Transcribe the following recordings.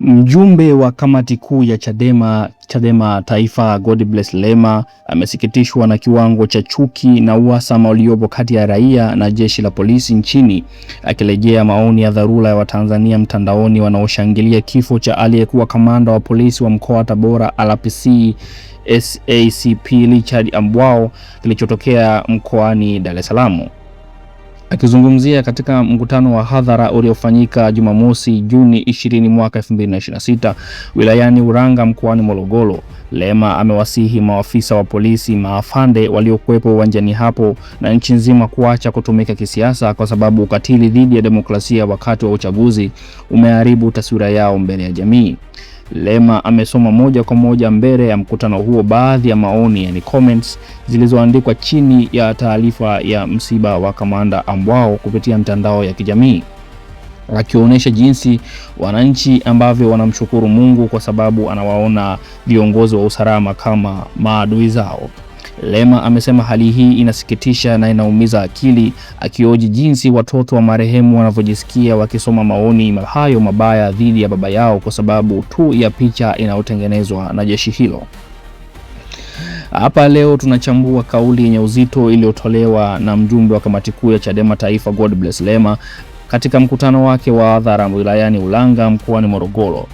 Mjumbe wa kamati kuu ya Chadema Taifa Godbless Lema amesikitishwa na kiwango cha chuki na uhasama uliopo kati ya raia na jeshi la polisi nchini, akirejea maoni ya dharura ya Watanzania mtandaoni wanaoshangilia kifo cha aliyekuwa kamanda wa polisi wa mkoa wa Tabora RPC SACP Richard Ambwao kilichotokea mkoani Dar es Salaam. Akizungumzia katika mkutano wa hadhara uliofanyika Jumamosi Juni 20 mwaka 2026 wilayani Uranga mkoani Morogoro, Lema amewasihi maafisa wa polisi maafande waliokuwepo uwanjani hapo na nchi nzima kuacha kutumika kisiasa, kwa sababu ukatili dhidi ya demokrasia wakati wa uchaguzi umeharibu taswira yao mbele ya jamii. Lema amesoma moja kwa moja mbele ya mkutano huo baadhi ya maoni, yani comments, zilizoandikwa chini ya taarifa ya msiba wa kamanda Ambwao kupitia mtandao ya kijamii, akionyesha jinsi wananchi ambavyo wanamshukuru Mungu kwa sababu anawaona viongozi wa usalama kama maadui zao. Lema amesema hali hii inasikitisha na inaumiza akili, akioji jinsi watoto wa marehemu wanavyojisikia wakisoma maoni hayo mabaya dhidi ya baba yao kwa sababu tu ya picha inayotengenezwa na jeshi hilo. Hapa leo tunachambua kauli yenye uzito iliyotolewa na mjumbe wa kamati kuu ya Chadema Taifa Godbless Lema katika mkutano wake wa hadhara wilayani Ulanga mkoani Morogoro.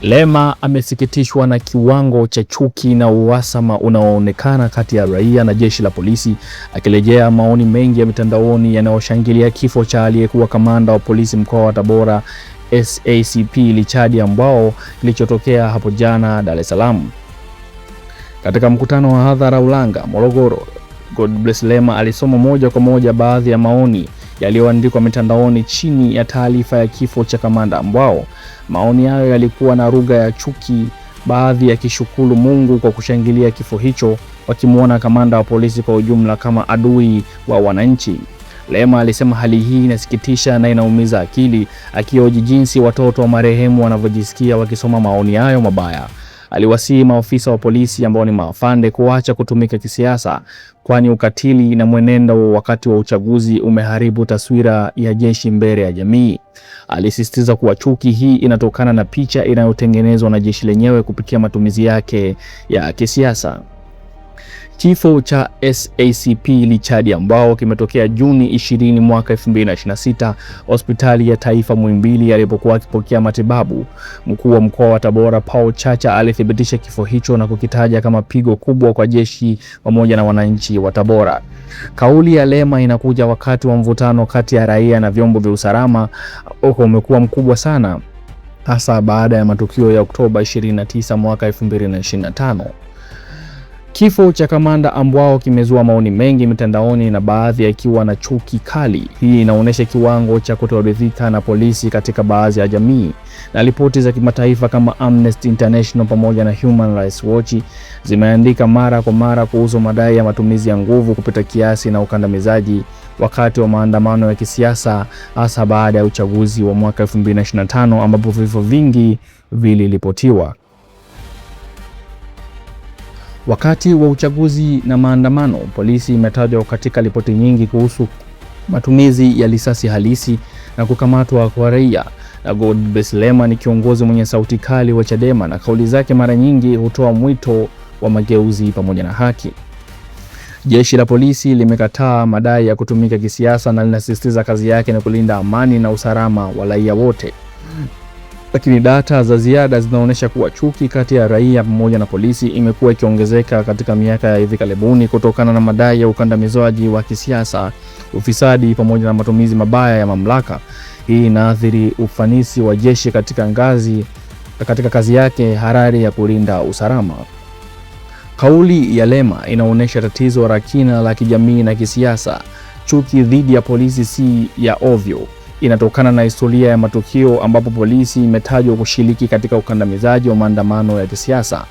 Lema amesikitishwa na kiwango cha chuki na uhasama unaoonekana kati ya raia na jeshi la polisi, akirejea maoni mengi ya mitandaoni yanayoshangilia kifo cha aliyekuwa kamanda wa polisi mkoa wa Tabora SACP Richard Ambwao kilichotokea hapo jana Dar es Salaam. Katika mkutano wa hadhara Ulanga, Morogoro, Godbless Lema alisoma moja kwa moja baadhi ya maoni yaliyoandikwa mitandaoni chini ya taarifa ya kifo cha kamanda Ambwao. Maoni hayo yalikuwa na lugha ya chuki, baadhi yakishukuru Mungu kwa kushangilia kifo hicho, wakimuona kamanda wa polisi kwa ujumla kama adui wa wananchi. Lema alisema hali hii inasikitisha na inaumiza akili, akioji jinsi watoto wa marehemu wanavyojisikia wakisoma maoni hayo mabaya. Aliwasihi maafisa wa polisi ambao ni maafande kuacha kutumika kisiasa, kwani ukatili na mwenendo wakati wa uchaguzi umeharibu taswira ya jeshi mbele ya jamii. Alisisitiza kuwa chuki hii inatokana na picha inayotengenezwa na jeshi lenyewe kupitia matumizi yake ya kisiasa. Kifo cha SACP Richard Ambwao kimetokea Juni 20 mwaka 2026 hospitali ya Taifa Muhimbili alipokuwa akipokea matibabu. Mkuu wa mkoa wa Tabora Paul Chacha alithibitisha kifo hicho na kukitaja kama pigo kubwa kwa jeshi pamoja na wananchi wa Tabora. Kauli ya Lema inakuja wakati wa mvutano kati ya raia na vyombo vya usalama umekuwa mkubwa sana, hasa baada ya matukio ya Oktoba 29 mwaka 2025. Kifo cha kamanda Ambwao kimezua maoni mengi mitandaoni na baadhi yakiwa na chuki kali. Hii inaonyesha kiwango cha kutoridhika na polisi katika baadhi ya jamii, na ripoti za kimataifa kama Amnesty International pamoja na Human Rights Watch zimeandika mara kwa mara kuhusu madai ya matumizi ya nguvu kupita kiasi na ukandamizaji wakati wa maandamano ya kisiasa, hasa baada ya uchaguzi wa mwaka 2025 ambapo vifo vingi viliripotiwa. Wakati wa uchaguzi na maandamano, polisi imetajwa katika ripoti nyingi kuhusu matumizi ya risasi halisi na kukamatwa kwa raia. Na Godbless Lema ni kiongozi mwenye sauti kali wa Chadema, na kauli zake mara nyingi hutoa mwito wa mageuzi pamoja na haki. Jeshi la polisi limekataa madai ya kutumika kisiasa na linasisitiza kazi yake ni kulinda amani na usalama wa raia wote. Lakini data za ziada zinaonyesha kuwa chuki kati ya raia pamoja na polisi imekuwa ikiongezeka katika miaka ya hivi karibuni kutokana na madai ya ukandamizaji wa kisiasa, ufisadi pamoja na matumizi mabaya ya mamlaka. Hii inaathiri ufanisi wa jeshi katika kazi yake halali ya kulinda usalama. Kauli ya Lema inaonyesha tatizo la kina la kijamii na kisiasa. Chuki dhidi ya polisi si ya ovyo. Inatokana na historia ya matukio ambapo polisi imetajwa kushiriki katika ukandamizaji wa maandamano ya kisiasa.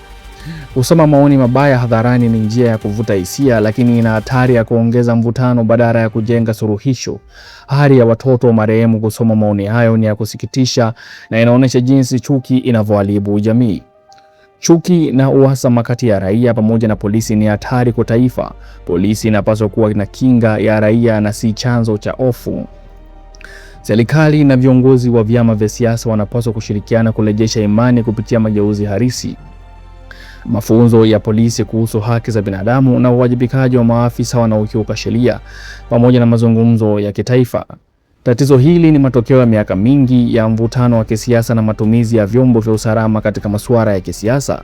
Kusoma maoni mabaya hadharani ni njia ya kuvuta hisia, lakini ina hatari ya kuongeza mvutano badala ya kujenga suluhisho. Hali ya watoto wa marehemu kusoma maoni hayo ni ya kusikitisha na inaonyesha jinsi chuki inavyoharibu jamii. Chuki na uhasama kati ya raia pamoja na polisi ni hatari kwa taifa. Polisi inapaswa kuwa na kinga ya raia na si chanzo cha hofu. Serikali na viongozi wa vyama vya siasa wanapaswa kushirikiana kurejesha imani kupitia mageuzi halisi, mafunzo ya polisi kuhusu haki za binadamu na uwajibikaji wa maafisa wanaokiuka sheria, pamoja na mazungumzo ya kitaifa. Tatizo hili ni matokeo ya miaka mingi ya mvutano wa kisiasa na matumizi ya vyombo vya usalama katika masuala ya kisiasa.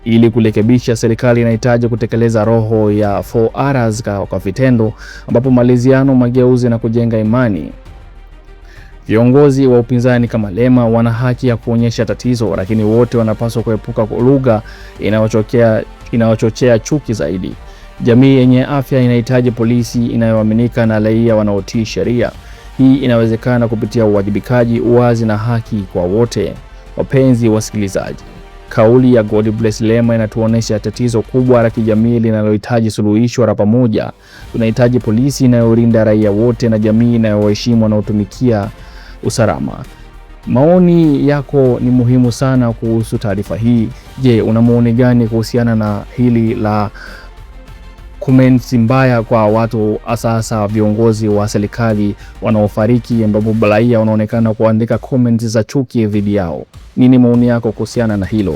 Ili kurekebisha, serikali inahitaji kutekeleza roho ya 4Rs kwa vitendo, ambapo maridhiano, mageuzi na kujenga imani. Viongozi wa upinzani kama Lema wana haki ya kuonyesha tatizo, lakini wote wanapaswa kuepuka lugha inayochochea chuki zaidi. Jamii yenye afya inahitaji polisi inayoaminika na raia wanaotii sheria. Hii inawezekana kupitia uwajibikaji, uwazi na haki kwa wote. Wapenzi wasikilizaji, kauli ya Godbless Lema inatuonesha tatizo kubwa la kijamii linalohitaji suluhisho la pamoja. Tunahitaji polisi inayolinda raia wote na jamii inayoheshimu wanaotumikia usalama. Maoni yako ni muhimu sana kuhusu taarifa hii. Je, una maoni gani kuhusiana na hili la comments mbaya kwa watu, asasa viongozi wa serikali wanaofariki, ambapo raia wanaonekana kuandika comments za chuki dhidi yao? Nini maoni yako kuhusiana na hilo?